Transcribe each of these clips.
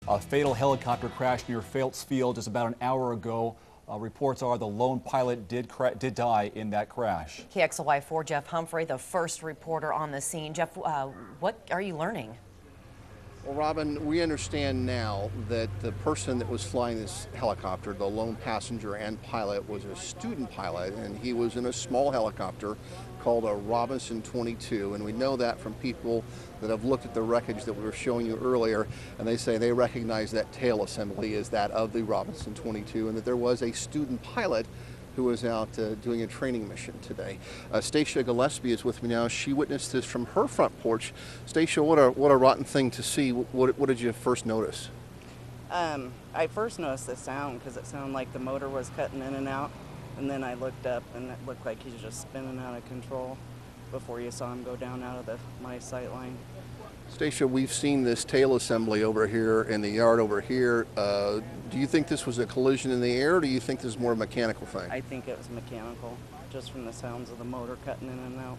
A fatal helicopter crash near Phelps Field just about an hour ago. Reports are the lone pilot did die in that crash. KXLY4 Jeff Humphrey, the first reporter on the scene. Jeff, what are you learning? Well, Robin, we understand now that the person that was flying this helicopter, the lone passenger and pilot, was a student pilot, and he was in a small helicopter called a Robinson 22. And we know that from people that have looked at the wreckage that we were showing you earlier, and they say they recognize that tail assembly as that of the Robinson 22, and that there was a student pilot who was out doing a training mission today. Stacia Gillaspy is with me now. She witnessed this from her front porch. Stacia, what a rotten thing to see. What did you first notice? I first noticed the sound because it sounded like the motor was cutting in and out, and then I looked up and it looked like he's just spinning out of control before you saw him go down out of my sight line. Stacia, we've seen this tail assembly over here in the yard over here. Do you think this was a collision in the air, or do you think this is more a mechanical thing? I think it was mechanical, just from the sounds of the motor cutting in and out.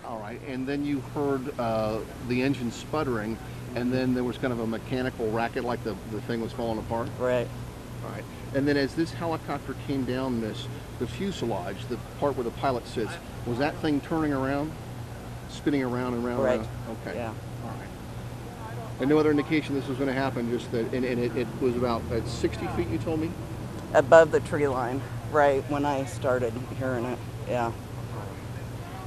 All right, and then you heard the engine sputtering, and then there was kind of a mechanical racket like the thing was falling apart? Right. All right, and then as this helicopter came down the fuselage, the part where the pilot sits, was that thing turning around? Spinning around and around? Right. Okay. Yeah. All right. And no other indication this was going to happen, just that, and it was about at 60 feet, you told me? Above the tree line, right when I started hearing it, yeah.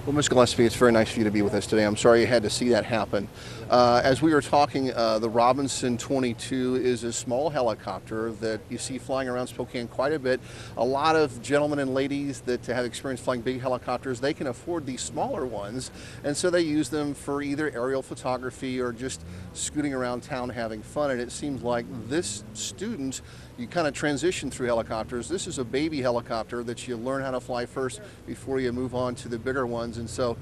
Well, Ms. Gillaspy, it's very nice for you to be with us today. I'm sorry you had to see that happen. As we were talking, the Robinson 22 is a small helicopter that you see flying around Spokane quite a bit. A lot of gentlemen and ladies that have experience flying big helicopters, they can afford these smaller ones, and so they use them for either aerial photography or just scooting around town having fun. And it seems like this student, you kind of transition through helicopters. This is a baby helicopter that you learn how to fly first before you move on to the bigger ones. And so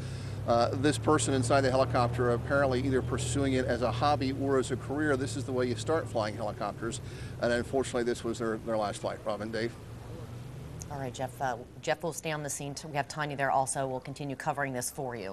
this person inside the helicopter apparently either pursuing it as a hobby or as a career. This is the way you start flying helicopters. And unfortunately, this was their last flight. Robin, Dave? All right, Jeff. Jeff will stay on the scene. We have Tanya there also. We'll continue covering this for you.